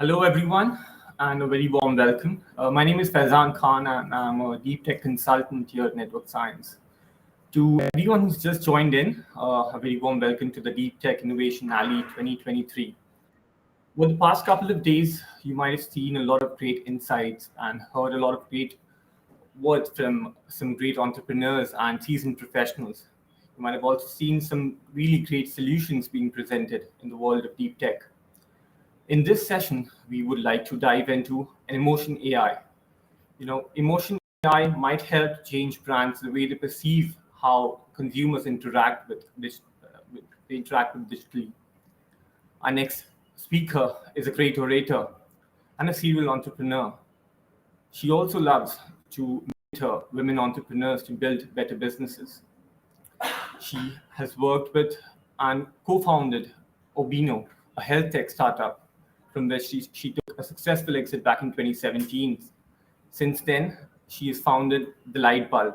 Hello, everyone, and a very warm welcome. My name is Faizan Khan, and I'm a deep tech consultant here at Network Science. To everyone who's just joined in, a very warm welcome to the Deep Tech Innovation Alley 2023. Over the past couple of days, you might have seen a lot of great insights and heard a lot of great words from some great entrepreneurs and seasoned professionals. You might have also seen some really great solutions being presented in the world of deep tech. In this session, we would like to dive into an emotion AI. Emotion AI might help change brands the way they perceive how consumers interact with this, they interact with digitally. Our next speaker is a great orator and a serial entrepreneur. She also loves to mentor women entrepreneurs to build better businesses. She has worked with and co-founded Obino, a health tech startup, from which she took a successful exit back in 2017. Since then, she has founded the LightBulb,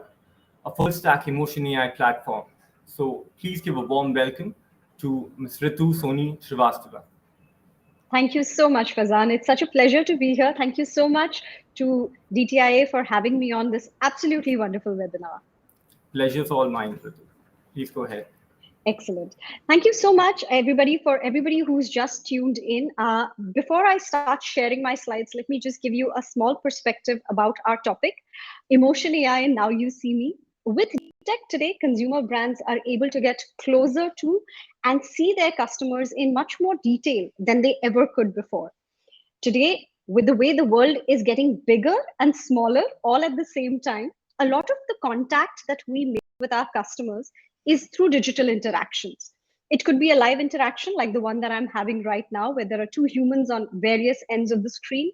a full-stack emotion AI platform. So please give a warm welcome to Ms. Ritu Soni Srivastava. Thank you so much, Faizan. It's such a pleasure to be here. Thank you so much to DTIA for having me on this absolutely wonderful webinar. Pleasure's all mine, Ritu. Please go ahead. Excellent. Thank you so much, everybody, for everybody who's just tuned in. Before I start sharing my slides, let me just give you a small perspective about our topic, Emotion AI, and Now You See Me. With tech today, consumer brands are able to get closer to and see their customers in much more detail than they ever could before. Today, with the way the world is getting bigger and smaller all at the same time, a lot of the contact that we make with our customers is through digital interactions. It could be a live interaction like the one that I'm having right now, where there are two humans on various ends of the screen,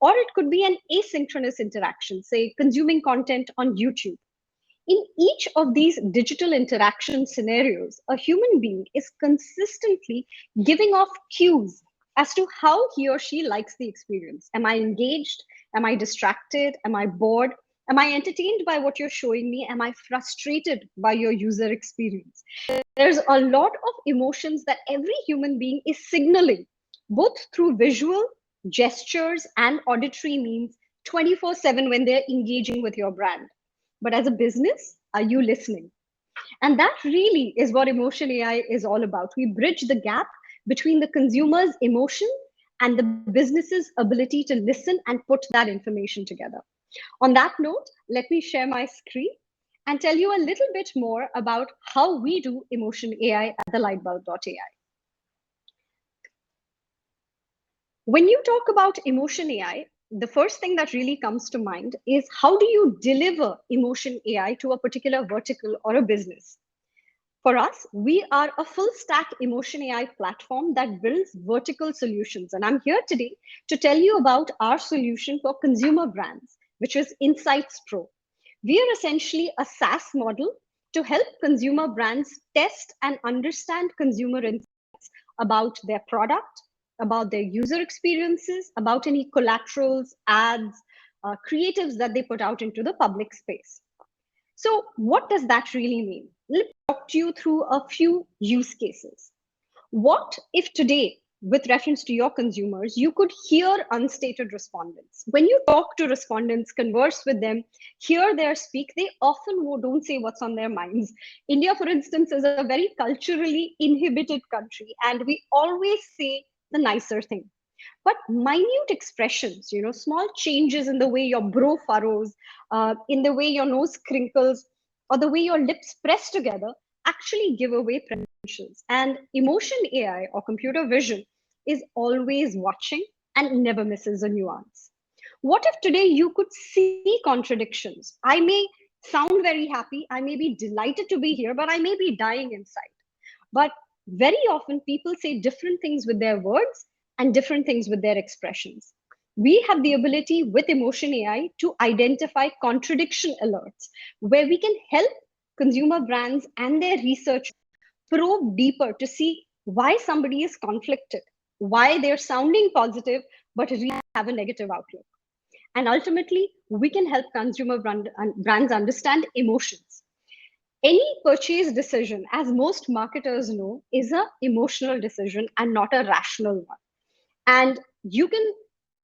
or it could be an asynchronous interaction, say consuming content on YouTube. In each of these digital interaction scenarios, a human being is consistently giving off cues as to how he or she likes the experience. Am I engaged? Am I distracted? Am I bored? Am I entertained by what you're showing me? Am I frustrated by your user experience? There's a lot of emotions that every human being is signaling, both through visual, gestures, and auditory means 24/7 when they're engaging with your brand. But as a business, are you listening? And that really is what Emotion AI is all about. We bridge the gap between the consumer's emotion and the business's ability to listen and put that information together. On that note, let me share my screen and tell you a little bit more about how we do Emotion AI at the LightBulb.ai. When you talk about Emotion AI, the first thing that really comes to mind is how do you deliver emotion AI to a particular vertical or a business? For us, we are a full stack emotion AI platform that builds vertical solutions. And I'm here today to tell you about our solution for consumer brands, which is Insights Pro. We are essentially a SaaS model to help consumer brands test and understand consumer insights about their product, about their user experiences, about any collaterals, ads, creatives that they put out into the public space. So what does that really mean? Let me talk to you through a few use cases. What if today, with reference to your consumers, you could hear unstated respondents? When you talk to respondents, converse with them, hear their speak, they often don't say what's on their minds. India, for instance, is a very culturally inhibited country, and we always say the nicer thing. But minute expressions, small changes in the way your brow furrows, in the way your nose crinkles, or the way your lips press together actually give away preferences. And emotion AI or computer vision is always watching and never misses a nuance. What if today you could see contradictions? I may sound very happy, I may be delighted to be here, but I may be dying inside. But very often people say different things with their words and different things with their expressions. We have the ability with Emotion AI to identify contradiction alerts, where we can help consumer brands and their research probe deeper to see why somebody is conflicted, why they're sounding positive, but really have a negative outlook. And ultimately, we can help consumer brands understand emotions. Any purchase decision, as most marketers know, is an emotional decision and not a rational one. And You can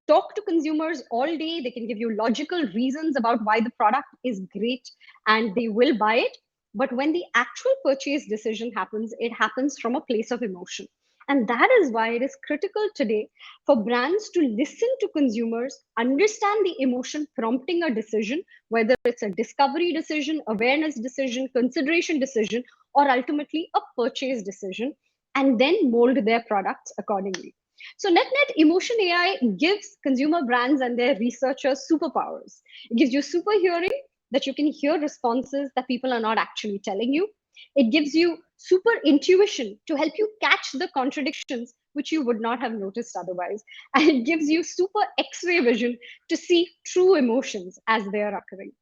talk to consumers all day. They can give you logical reasons about why the product is great and they will buy it. But when the actual purchase decision happens, it happens from a place of emotion. And that is why it is critical today for brands to listen to consumers, understand the emotion prompting a decision, whether it's a discovery decision, awareness decision, consideration decision, or ultimately a purchase decision, and then mold their products accordingly. So net emotion AI gives consumer brands and their researchers superpowers. It gives you super hearing, that you can hear responses that people are not actually telling you. It gives you super intuition to help you catch the contradictions which you would not have noticed otherwise. And it gives you super X-ray vision to see true emotions as they are occurring.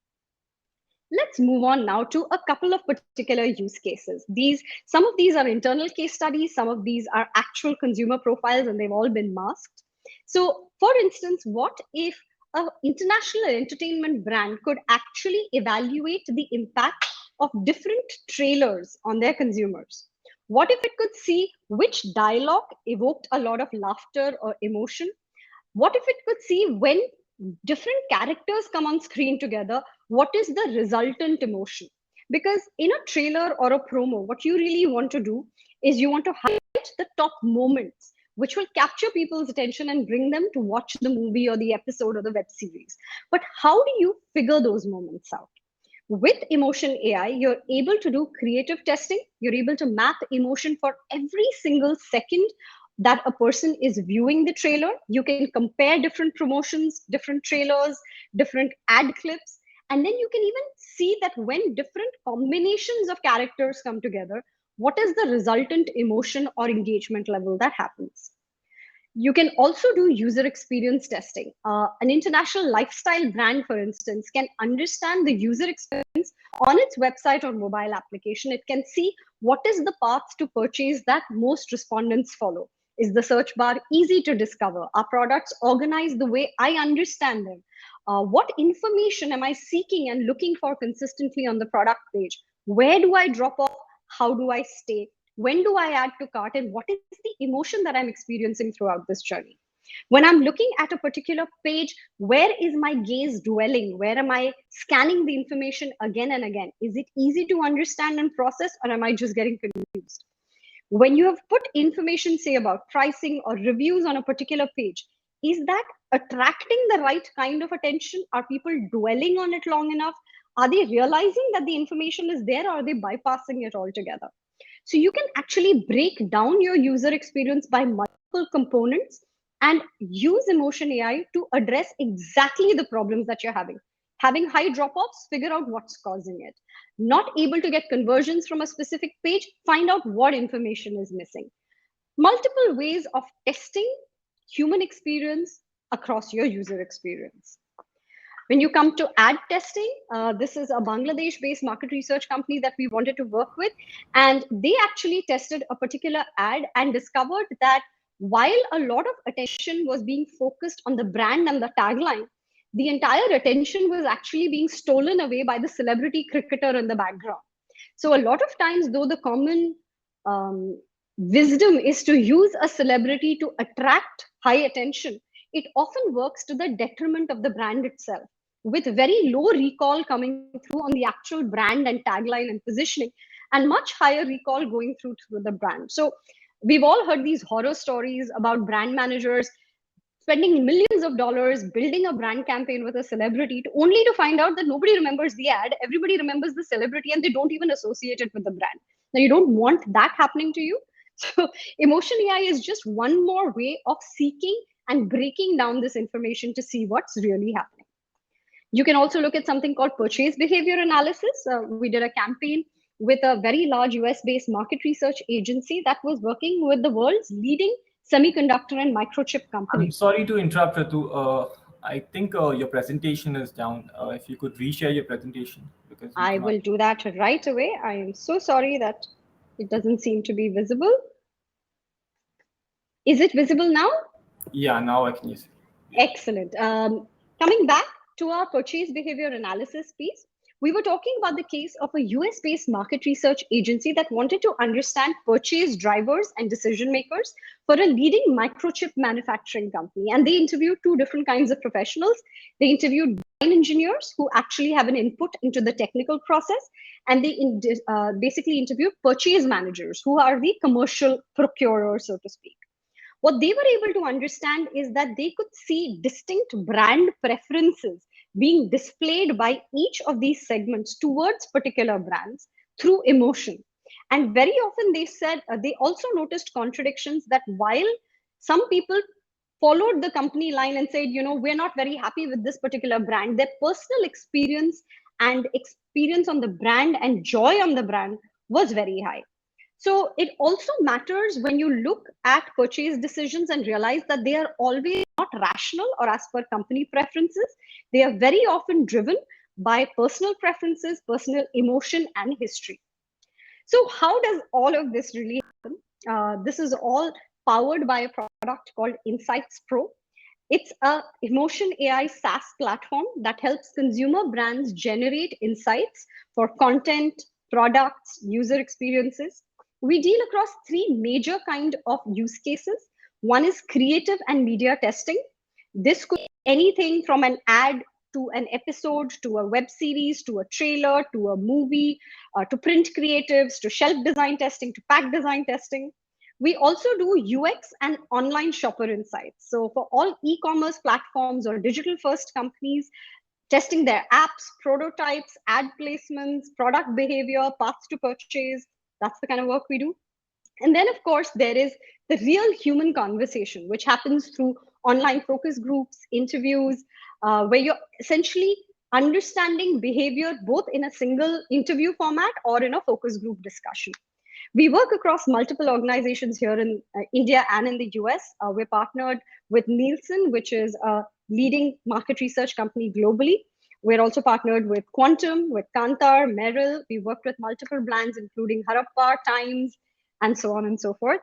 Let's move on now to a couple of particular use cases. Some of these are internal case studies, some of these are actual consumer profiles, and they've all been masked. So, for instance, what if an international entertainment brand could actually evaluate the impact of different trailers on their consumers? What if it could see which dialogue evoked a lot of laughter or emotion? What if it could see when different characters come on screen together, what is the resultant emotion? Because in a trailer or a promo, what you really want to do is you want to highlight the top moments which will capture people's attention and bring them to watch the movie or the episode or the web series. But how do you figure those moments out? With emotion AI, you're able to do creative testing. You're able to map emotion for every single second that a person is viewing the trailer. You can compare different promotions, different trailers, different ad clips. And then you can even see that when different combinations of characters come together, what is the resultant emotion or engagement level that happens? You can also do user experience testing. An international lifestyle brand, for instance, can understand the user experience on its website or mobile application. It can see what is the path to purchase that most respondents follow. Is the search bar easy to discover? Are products organized the way I understand them? What information am I seeking and looking for consistently on the product page? Where do I drop off? How do I stay? When do I add to cart? And what is the emotion that I'm experiencing throughout this journey? When I'm looking at a particular page, where is my gaze dwelling? Where am I scanning the information again and again? Is it easy to understand and process, or am I just getting confused? When you have put information, say about pricing or reviews on a particular page, is that attracting the right kind of attention? Are people dwelling on it long enough? Are they realizing that the information is there, or are they bypassing it altogether? So you can actually break down your user experience by multiple components and use emotion AI to address exactly the problems that you're having. Having high drop offs, figure out what's causing it. Not able to get conversions from a specific page, find out what information is missing. Multiple ways of testing human experience across your user experience. When you come to ad testing, this is a Bangladesh based market research company that we wanted to work with. And they actually tested a particular ad and discovered that while a lot of attention was being focused on the brand and the tagline, the entire attention was actually being stolen away by the celebrity cricketer in the background. So, a lot of times, though the common wisdom is to use a celebrity to attract high attention, it often works to the detriment of the brand itself, with very low recall coming through on the actual brand and tagline and positioning, and much higher recall going through the brand. So we've all heard these horror stories about brand managers spending millions of dollars building a brand campaign with a celebrity, only to find out that nobody remembers the ad, everybody remembers the celebrity, and they don't even associate it with the brand. Now, you don't want that happening to you. So, emotion AI is just one more way of seeking and breaking down this information to see what's really happening. You can also look at something called purchase behavior analysis. We did a campaign with a very large US-based market research agency that was working with the world's leading semiconductor and microchip I'm companies. sorry to interrupt, Ritu. I think your presentation is down. If you could reshare your presentation, because we I cannot. will do that right away. I am so sorry that it doesn't seem to be visible. Is it visible now? Yeah, now I can use it. Excellent. Coming back to our purchase behavior analysis piece, We were talking about the case of a US-based market research agency that wanted to understand purchase drivers and decision makers for a leading microchip manufacturing company. And they interviewed two different kinds of professionals. They interviewed design engineers who actually have an input into the technical process, and they basically interviewed purchase managers who are the commercial procurers, so to speak. What they were able to understand is that they could see distinct brand preferences being displayed by each of these segments towards particular brands through emotion. And very often they said they also noticed contradictions, that while some people followed the company line and said, we're not very happy with this particular brand, their personal experience and experience on the brand and joy on the brand was very high. So it also matters when you look at purchase decisions and realize that they are always not rational or as per company preferences. They are very often driven by personal preferences, personal emotion, and history. So how does all of this really happen? This is all powered by a product called Insights Pro. It's a emotion AI SaaS platform that helps consumer brands generate insights for content, products, user experiences. We deal across three major kind of use cases. One is creative and media testing. This could be anything from an ad to an episode, to a web series, to a trailer, to a movie, to print creatives, to shelf design testing, to pack design testing. We also do UX and online shopper insights. So for all e-commerce platforms or digital first companies, testing their apps, prototypes, ad placements, product behavior, paths to purchase. That's the kind of work we do. And then, of course, there is the real human conversation, which happens through online focus groups, interviews, where you're essentially understanding behavior both in a single interview format or in a focus group discussion. We work across multiple organizations here in India and in the US. We're partnered with Nielsen, which is a leading market research company globally. We're also partnered with Quantum, with Kantar, Merrill. We worked with multiple brands, including Harappa, Times, and so on and so forth.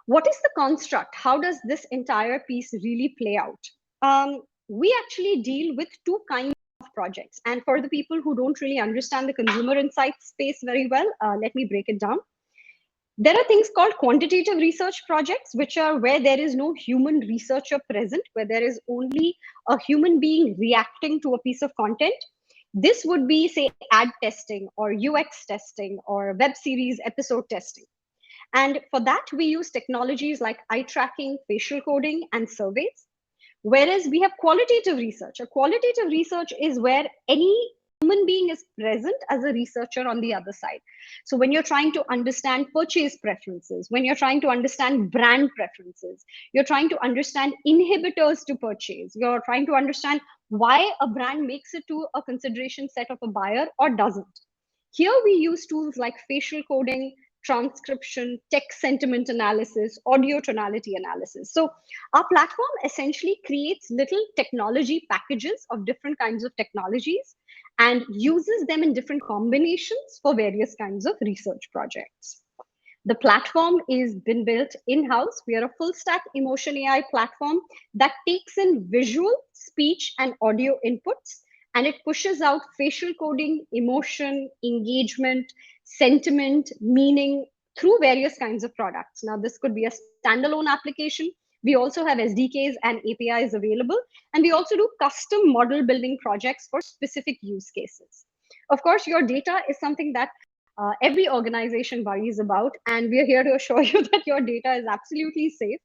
What is the construct? How does this entire piece really play out? We actually deal with two kinds of projects. And for the people who don't really understand the consumer insights space very well, let me break it down. There are things called quantitative research projects, which are where there is no human researcher present, where there is only a human being reacting to a piece of content. This would be, say, ad testing or UX testing or web series episode testing. And for that, we use technologies like eye tracking, facial coding, and surveys. Whereas we have qualitative research. A qualitative research is where any human being is present as a researcher on the other side. So when you're trying to understand purchase preferences, when you're trying to understand brand preferences, you're trying to understand inhibitors to purchase, you're trying to understand why a brand makes it to a consideration set of a buyer or doesn't. Here we use tools like facial coding, transcription, text sentiment analysis, audio tonality analysis. So our platform essentially creates little technology packages of different kinds of technologies and uses them in different combinations for various kinds of research projects. The platform is been built in-house. We are a full stack emotion AI platform that takes in visual, speech, and audio inputs, and it pushes out facial coding, emotion, engagement, sentiment, meaning through various kinds of products. Now, this could be a standalone application. We also have SDKs and APIs available, and we also do custom model building projects for specific use cases. Of course, your data is something that every organization worries about, and we are here to assure you that your data is absolutely safe.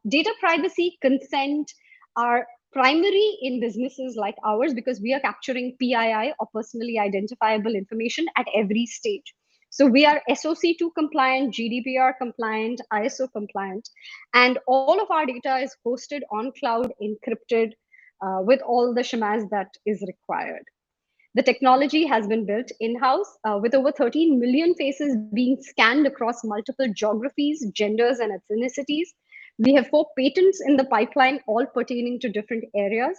Data privacy, consent are primary in businesses like ours because we are capturing PII or personally identifiable information at every stage. So we are SOC2 compliant, GDPR compliant, ISO compliant, and all of our data is hosted on cloud, encrypted with all the shamaz that is required. The technology has been built in-house with over 13 million faces being scanned across multiple geographies, genders, and ethnicities. We have 4 patents in the pipeline, all pertaining to different areas.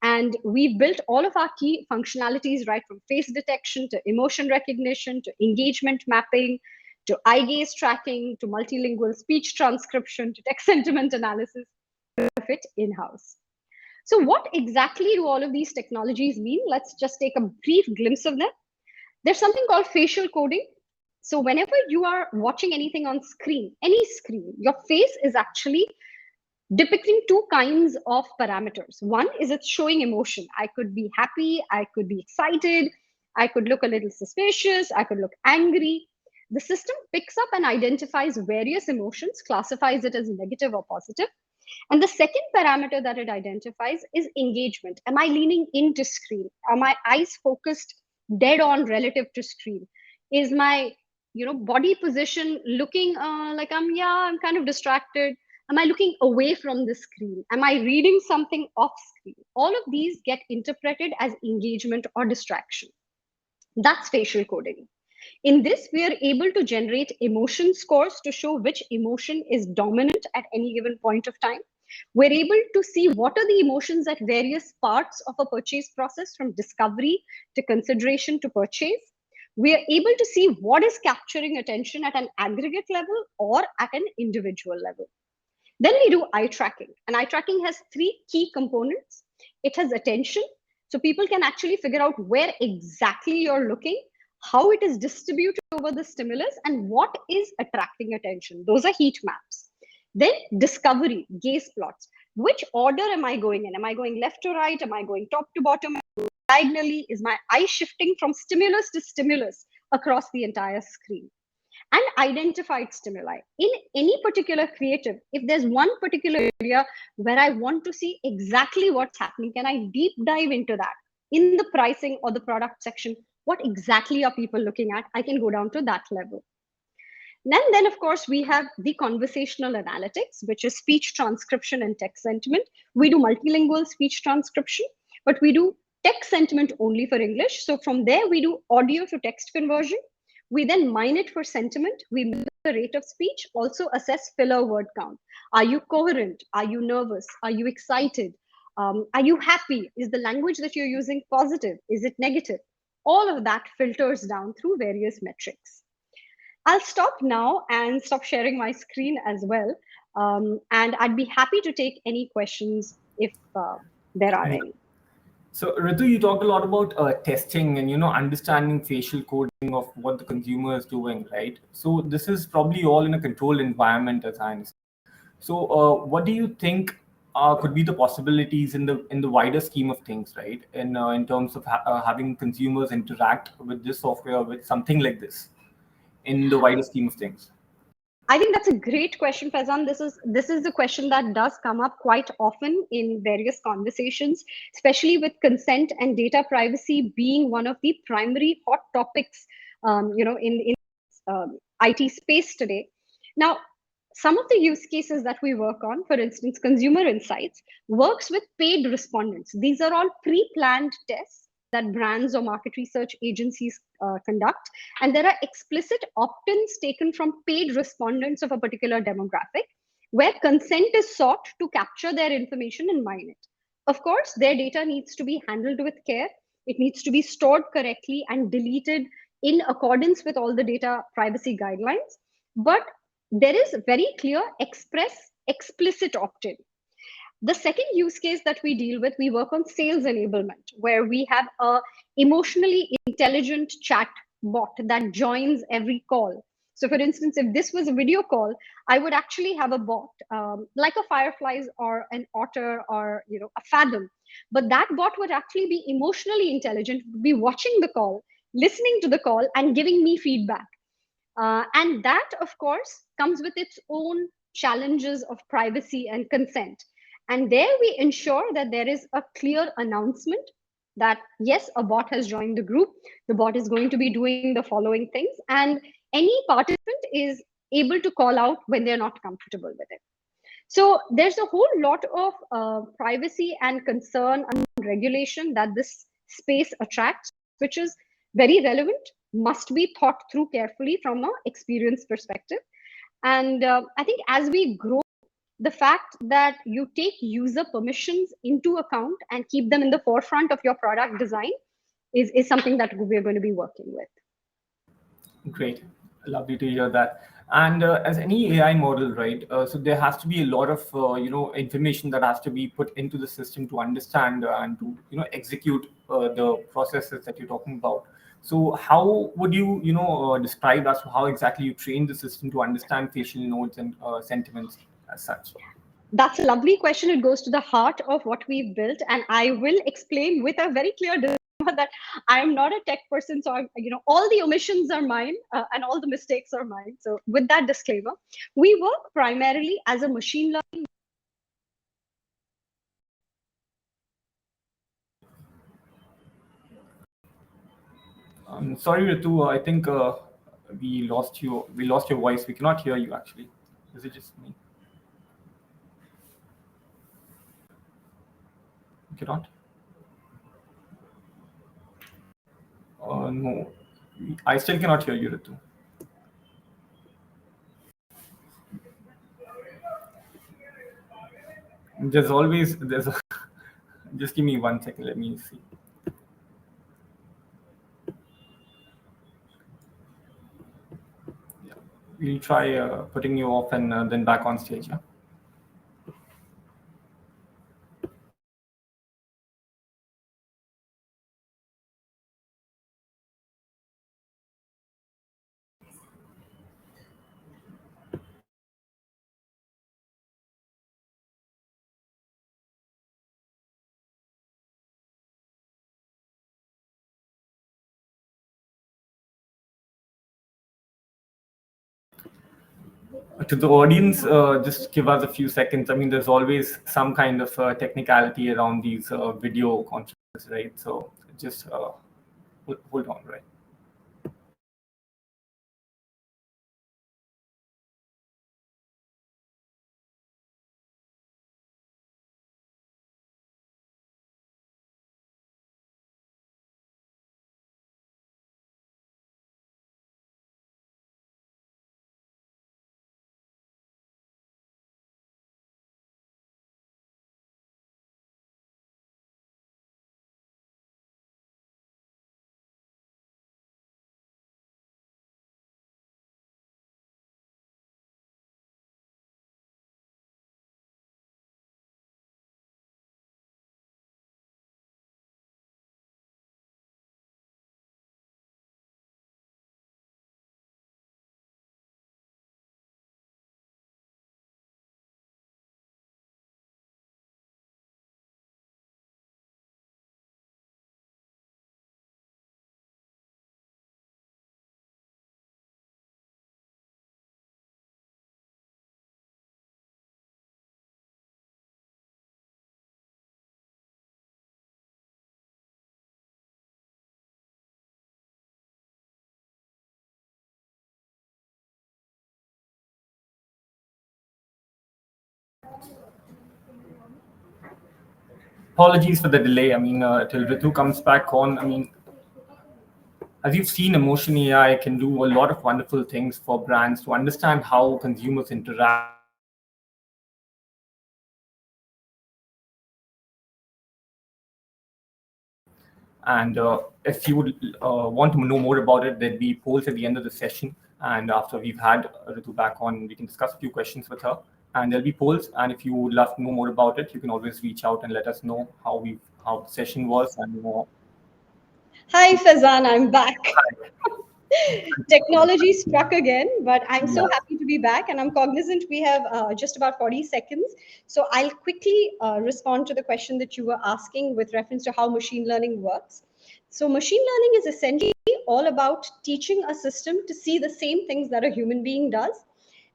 And we've built all of our key functionalities, right from face detection to emotion recognition, to engagement mapping, to eye gaze tracking, to multilingual speech transcription, to text sentiment analysis, to fit in-house. So what exactly do all of these technologies mean? Let's just take a brief glimpse of them. There's something called facial coding. So whenever you are watching anything on screen, any screen, your face is actually depicting two kinds of parameters. One is it's showing emotion. I could be happy, I could be excited, I could look a little suspicious, I could look angry. The system picks up and identifies various emotions, classifies it as negative or positive. And the second parameter that it identifies is engagement. Am I leaning into screen? Are my eyes focused dead on relative to screen? Is my body position looking like I'm kind of distracted? Am I looking away from the screen? Am I reading something off screen? All of these get interpreted as engagement or distraction. That's facial coding. In this, we are able to generate emotion scores to show which emotion is dominant at any given point of time. We're able to see what are the emotions at various parts of a purchase process, from discovery to consideration to purchase. We are able to see what is capturing attention at an aggregate level or at an individual level. Then we do eye tracking, and eye tracking has three key components. It has attention, so people can actually figure out where exactly you're looking, how it is distributed over the stimulus, and what is attracting attention. Those are heat maps. Then discovery, gaze plots. Which order am I going in? Am I going left to right? Am I going top to bottom? Diagonally? Is my eye shifting from stimulus to stimulus across the entire screen? And identified stimuli. In any particular creative, if there's one particular area where I want to see exactly what's happening, can I deep dive into that in the pricing or the product section? What exactly are people looking at? I can go down to that level. Then, of course, we have the conversational analytics, which is speech transcription and text sentiment. We do multilingual speech transcription, but we do text sentiment only for English. So from there, we do audio to text conversion. We then mine it for sentiment. We measure the rate of speech, also assess filler word count. Are you coherent? Are you nervous? Are you excited? Are you happy? Is the language that you're using positive? Is it negative? All of that filters down through various metrics. I'll stop now and stop sharing my screen as well. And I'd be happy to take any questions if there are any. So Ritu, you talked a lot about testing and understanding facial coding of what the consumer is doing, right? So this is probably all in a controlled environment, as I understand. So what do you think could be the possibilities in the wider scheme of things, right? In terms of having consumers interact with this software with something like this, in the wider scheme of things? I think that's a great question, Faizan. This is the question that does come up quite often in various conversations, especially with consent and data privacy being one of the primary hot topics, in IT space today. Now, some of the use cases that we work on, for instance, consumer insights, works with paid respondents. These are all pre-planned tests that brands or market research agencies conduct. And there are explicit opt-ins taken from paid respondents of a particular demographic, where consent is sought to capture their information and mine it. Of course, their data needs to be handled with care. It needs to be stored correctly and deleted in accordance with all the data privacy guidelines. But there is very clear explicit opt-in. The second use case that we deal with, we work on sales enablement, where we have a emotionally intelligent chat bot that joins every call. So for instance, if this was a video call, I would actually have a bot like a Fireflies or an Otter or a Fathom. But that bot would actually be emotionally intelligent, would be watching the call, listening to the call, and giving me feedback. And that, of course, comes with its own challenges of privacy and consent. And there we ensure that there is a clear announcement that, yes, a bot has joined the group. The bot is going to be doing the following things. And any participant is able to call out when they're not comfortable with it. So there's a whole lot of privacy and concern and regulation that this space attracts, which is very relevant, must be thought through carefully from an experience perspective. And I think as we grow, the fact that you take user permissions into account and keep them in the forefront of your product design is something that we're going to be working with. Great. Lovely to hear that. And as any AI model, right? So there has to be a lot of information that has to be put into the system to understand and to execute the processes that you're talking about. So how would you describe as to how exactly you train the system to understand facial nodes and sentiments as such? That's a lovely question. It goes to the heart of what we've built, and I will explain with a very clear disclaimer that I am not a tech person, so all the omissions are mine and all the mistakes are mine. So, with that disclaimer, we work primarily as a machine learning. Sorry, Ritu, I think we lost you. We lost your voice. We cannot hear you actually. Is it just me? You cannot? No, I still cannot hear you, Ritu. There's a, just give me 1 second. Let me see. Yeah. We'll try putting you off and then back on stage. Yeah. To the audience, just give us a few seconds. I mean, there's always some kind of technicality around these video conferences, right? So just hold on, right? Apologies for the delay. I mean, till Ritu comes back on. I mean, as you've seen, Emotion AI can do a lot of wonderful things for brands to understand how consumers interact. And if you would want to know more about it, there'll be polls at the end of the session. And after we've had Ritu back on, we can discuss a few questions with her. And there'll be polls. And if you would love to know more about it, you can always reach out and let us know how the session was and more. Hi, Faizan, I'm back. Technology struck again, but I'm so Yeah. happy to be back, and I'm cognizant we have just about 40 seconds. So I'll quickly respond to the question that you were asking with reference to how machine learning works. So machine learning is essentially all about teaching a system to see the same things that a human being does,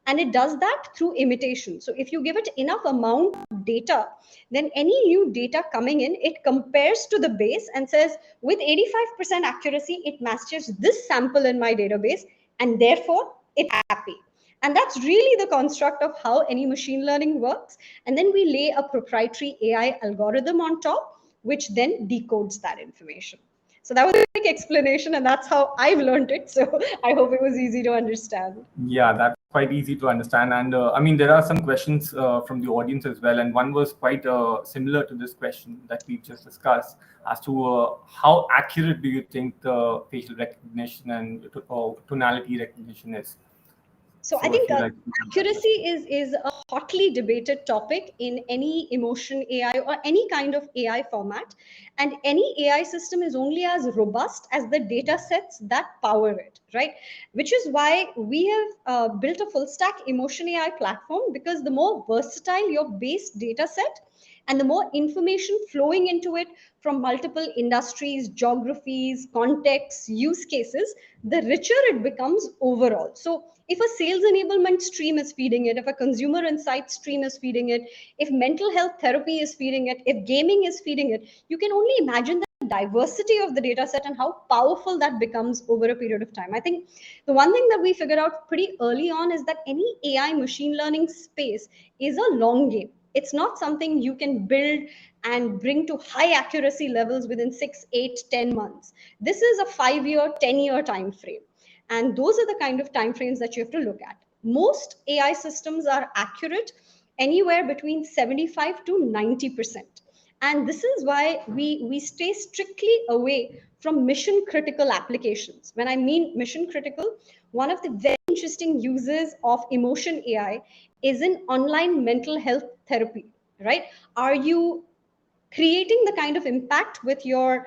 and it does that through imitation. So if you give it enough amount of data, then any new data coming in, it compares to the base and says, with 85% accuracy, it matches this sample in my database, and therefore it's happy. And that's really the construct of how any machine learning works. And then we lay a proprietary AI algorithm on top, which then decodes that information. So that was a quick explanation, and that's how I've learned it. So I hope it was easy to understand. Yeah, that's quite easy to understand. And I mean, there are some questions from the audience as well. And one was quite similar to this question that we've just discussed as to how accurate do you think the facial recognition and tonality recognition is? So I So if think you like, accuracy is a hotly debated topic in any emotion AI or any kind of AI format. And any AI system is only as robust as the data sets that power it, right? Which is why we have built a full stack emotion AI platform, because the more versatile your base data set and the more information flowing into it from multiple industries, geographies, contexts, use cases, the richer it becomes overall. So if a sales enablement stream is feeding it, if a consumer insight stream is feeding it, if mental health therapy is feeding it, if gaming is feeding it, you can only imagine the diversity of the data set and how powerful that becomes over a period of time. I think the one thing that we figured out pretty early on is that any AI machine learning space is a long game. It's not something you can build and bring to high accuracy levels within 6, 8, 10 months. This is a 5-year, 10-year time frame. And those are the kind of timeframes that you have to look at. Most AI systems are accurate anywhere between 75 to 90%. And this is why we stay strictly away from mission critical applications. When I mean mission critical, one of the very interesting uses of emotion AI is in online mental health therapy, right? Are you creating the kind of impact with your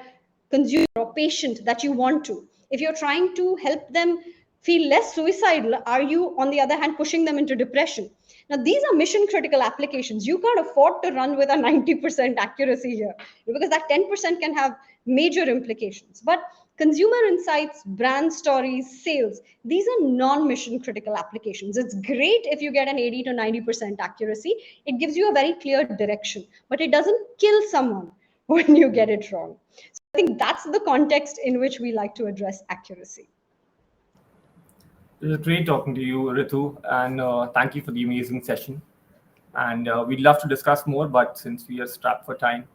consumer or patient that you want to? If you're trying to help them feel less suicidal, are you, on the other hand, pushing them into depression? Now, these are mission critical applications. You can't afford to run with a 90% accuracy here, because that 10% can have major implications. But consumer insights, brand stories, sales, these are non mission critical applications. It's great if you get an 80 to 90% accuracy. It gives you a very clear direction, but it doesn't kill someone when you get it wrong. So I think that's the context in which we like to address accuracy. it was great talking to you, Ritu, and thank you for the amazing session. And we'd love to discuss more, but since we are strapped for time,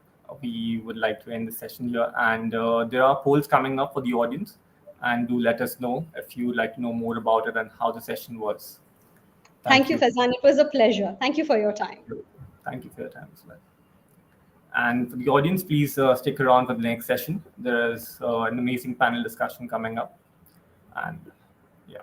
we would like to end the session here. And there are polls coming up for the audience, and do let us know if you would like to know more about it and how the session was. Thank Thank you, you. Faizan. It was a pleasure. Thank you for your time. Thank you for your time as well. And for the audience, please stick around for the next session. There is an amazing panel discussion coming up. And yeah.